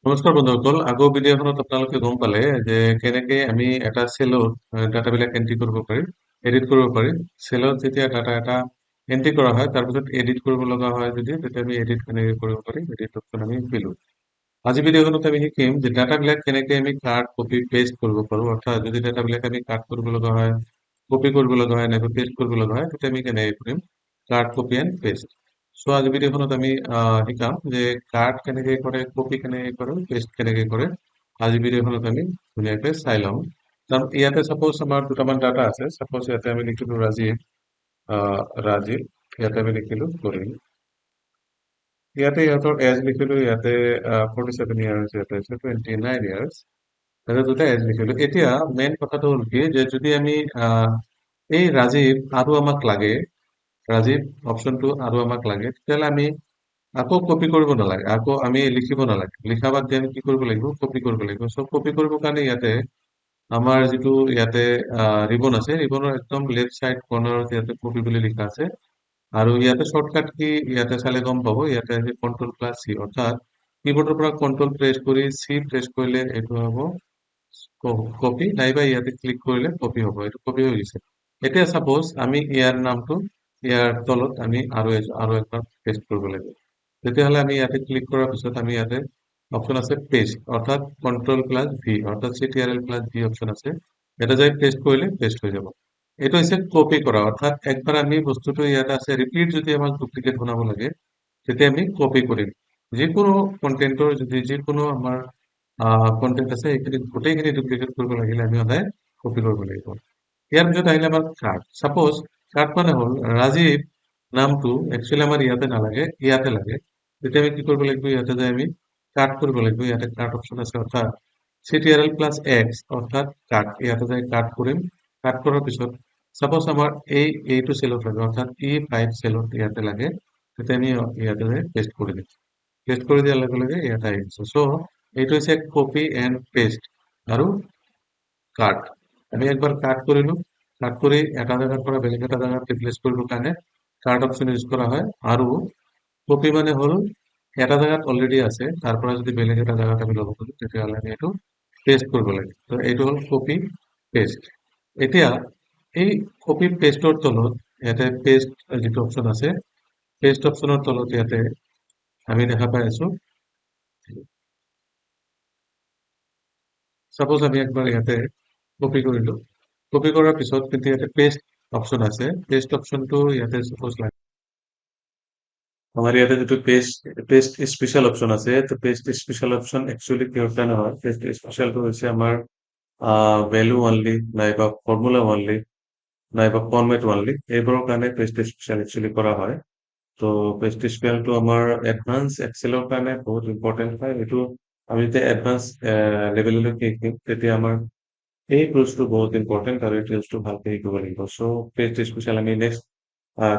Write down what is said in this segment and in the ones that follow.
নমস্কাৰ বন্ধুসকল, আগৰ ভিডিঅ'খনত আপোনালোকে গম পালে যে কেনেকে আমি এটা চেলত ডাটাবিলাক এন্ট্ৰি কৰিব পাৰি, এডিট কৰিব পাৰি। চেলত যেতিয়া ডাটা এটা এন্ট্ৰি কৰা হয়, তাৰপিছত এডিট কৰিব লগা হয় তেতিয়া আমি এডিট কেনেকে কৰিব পাৰি, এডিট অপশ্যন আমি পেলো। আজি ভিডিঅ'খনত আমি শিকিম যে ডাটাবিলাক কেনেকে আমি কাট, কপি, পেষ্ট কৰিব পাৰো। অৰ্থাৎ যদি ডাটাবিলাক আমি কাট কৰিব লগা হয়, কপি কৰিব লগা হয়, নাইবা পেষ্ট কৰিব লগা হয়, তেতিয়া আমি কেনেকে কৰিম কাট, কপি এণ্ড পেষ্ট। চ' আজি ভিডিঅ'খনত আমি শিকাম যে কাট কেনেকে কৰে, কপি কেনেকে কৰে, পেষ্ট কেনেকে কৰে। আজি ভিডিঅ'খনত আমি ধুনীয়াকে চাই লম। ইয়াতে চাপ'জ আমাৰ দুটামান ডাটা আছে। চাপ'জ ইয়াতে আমি লিখিলো ৰাজীৱ, ৰাজীৱ, ইয়াতে আমি লিখিলো কৰিম। ইয়াতে ইহঁতৰ এজ লিখিলো, ইয়াতে 47 ইয়াৰ্ছ, ইয়াতে আছে 29 ইয়াৰ্ছ। তাতে দুটা এজ লিখিলো। এতিয়া মেইন কথাটো হ'ল কি যে যদি আমি এই ৰাজীৱ আৰু আমাক লাগে, ৰাজীৱ অপশ্যনটো আৰু আমাক লাগে, তেতিয়াহ'লে আমি আকৌ কপি কৰিব নালাগে, আকৌ আমি লিখিব নালাগে। লিখা বাদ দি আমি কি কৰিব লাগিব, কপি কৰিব লাগিব। চ' কপি কৰিবৰ কাৰণে ইয়াতে আমাৰ যিটো ইয়াতে ৰিবন আছে, ৰিবনৰ একদম লেফ্ট চাইড কৰ্নাৰত ইয়াতে কপি বুলি লিখা আছে। আৰু ইয়াতে শ্বৰ্টকাট কি ইয়াতে চালে গম পাব, ইয়াতে আছে কন্ট্ৰল প্লাছ চি, অৰ্থাৎ কিবৰ্ডৰ পৰা কন্ট্ৰল প্ৰেছ কৰি চি প্ৰেছ কৰিলে এইটো হ'ব কপি, নাইবা ইয়াতে ক্লিক কৰিলে কপি হ'ব। এইটো কপি হৈ গৈছে। এতিয়া চাপ'জ আমি ইয়াৰ নামটো ইয়াৰ তলত আমি আৰু একবাৰ পেষ্ট কৰিব লাগিব। তেতিয়াহ'লে আমি ইয়াতে ক্লিক কৰাৰ পিছত আমি ইয়াতে অপশ্যন আছে পেষ্ট, অৰ্থাৎ কন্ট্ৰল প্লাছ ভি, অৰ্থাৎ চিটিআৰএল প্লাছ ভি অপশ্যন আছে। এটা যাই পেষ্ট কৰিলে পেষ্ট হৈ যাব। এইটো হৈছে কপি কৰা, অৰ্থাৎ একবাৰ আমি বস্তুটো ইয়াতে আছে ৰিপিট যদি আমাক ডুপ্লিকেট বনাব লাগে, তেতিয়া আমি কপি কৰিম। যিকোনো কন্টেন্টৰ যদি যিকোনো আমাৰ কন্টেন্ট আছে এইখিনি গোটেইখিনি ডুপ্লিকেট কৰিব লাগিলে আমি সদায় কপি কৰিব লাগিব। ইয়াৰ পিছত আহিলে আমাৰ কাট। চাপ'জ কাট মানে হ'ল ৰাজীৱ নামটো একচুৱেলি আমাৰ ইয়াতে নালাগে, ইয়াতে লাগে। তেতিয়া আমি কি কৰিব লাগিব, ইয়াতে যাই আমি কাট কৰিব লাগিব। ইয়াতে কাট অপশ্যন আছে, অৰ্থাৎ চিটিআৰএল প্লাছ এক্স, অৰ্থাৎ কাট। ইয়াতে যাই কাট কৰিম। কাট কৰাৰ পিছত চাপ'জ আমাৰ এইটো চেলত লাগে, অৰ্থাৎ E5 চেলত ইয়াতে লাগে। তেতিয়া আমি ইয়াতে যাই পেষ্ট কৰি দিম। পেষ্ট কৰি দিয়াৰ লগে লগে ইয়াতে আহি গৈছে। চ' এইটো হৈছে কপি এণ্ড পেষ্ট আৰু কাট। আমি একবাৰ কাট কৰিলো, কাট কৰি এটা জায়গাৰ পৰা বেলেগ এটা জায়গাত ৰিপ্লেচ কৰিবৰ কাৰণে কাট অপশ্যন ইউজ কৰা হয়। আৰু কপি মানে হ'ল এটা জায়গাত অলৰেডি আছে, তাৰ পৰা যদি বেলেগ এটা জায়গাত আমি ল'ব খোজো, তেতিয়াহ'লে আমি এইটো পেষ্ট কৰিব লাগে। তো এইটো হ'ল কপি পেষ্ট। এতিয়া এই কপি পেষ্টৰ তলত ইয়াতে পেষ্ট যিটো অপশ্যন আছে, পেষ্ট অপশ্যনৰ তলত ইয়াতে আমি দেখা পাই আছো, চাপ'জ আমি একবাৰ ইয়াতে কপি কৰিলো। কপি কৰাৰ পিছত কিন্তু ইয়াতে পেষ্ট অপশ্যন আছে। পেষ্ট অপশ্যনটো ইয়াতে চাপ'জ লাগে আমাৰ ইয়াতে যিটো পেষ্ট স্পেচিয়েল অপশ্যন আছে, তো পেষ্ট স্পেচিয়েল অপশ্যন একচুৱেলি কিহৰ কাৰণে হয়, পেষ্ট স্পেচিয়েলটো হৈছে আমাৰ ভেলু অনলি, নাইবা ফৰ্মুলা অনলি, নাইবা ফৰ্মেট অনলি, এইবোৰৰ কাৰণে পেষ্ট স্পেচিয়েল একচুৱেলি কৰা হয়। তো পেষ্ট স্পেচিয়েলটো আমাৰ এডভান্স এক্সেলৰ কাৰণে বহুত ইম্পৰ্টেণ্ট হয়। এইটো আমি যেতিয়া এডভান্স লেভেললৈকে শিকিম, তেতিয়া আমাৰ এই টুলছটো বহুত ইম্পৰ্টেণ্ট আৰু এই টুলছটো ভালকে শিকিব লাগিব। চ' পেষ্ট স্পেচিয়েল আমি নেক্সট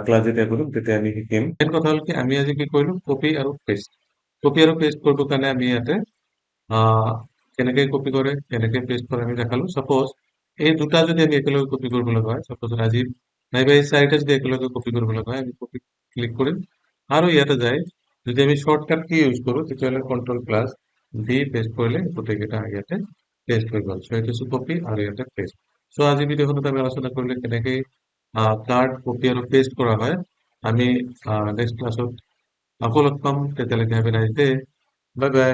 ক্লাছ যেতিয়া কৰিম তেতিয়া আমি শিকিম। মেইন কথা হ'ল কি আমি আজি কি কৰিলো, কপি আৰু পেষ্ট। কপি আৰু পেষ্ট কৰিবৰ কাৰণে আমি ইয়াতে কেনেকে কপি কৰে, কেনেকে পেষ্ট কৰে আমি দেখালো। চাপ'জ এই দুটা যদি আমি একেলগে কপি কৰিব লগা হয়, চাপ'জ ৰাজীৱ নাইবা এই চাৰিটা যদি একেলগে কপি কৰিব লগা হয়, আমি কপি ক্লিক কৰিম। আৰু ইয়াতে যাই যদি আমি শ্বৰ্টকাট কি ইউজ কৰো, তেতিয়াহ'লে কন্ট্ৰল প্লাছ ভি পেষ্ট কৰিলে গোটেইকেইটা ইয়াতে পেষ্ট হৈ গ'ল। চ' এইটো কপি আৰু ইয়াতে পেষ্ট। চ' আজি ভিডিঅ'খনত আমি আলোচনা কৰিলে কেনেকে কাৰ্ড কপি আৰু পেষ্ট কৰা হয়। আমি নেক্সট ক্লাছত আকৌ লগ পাম। তেতিয়ালৈকে have a nice day. Bye bye.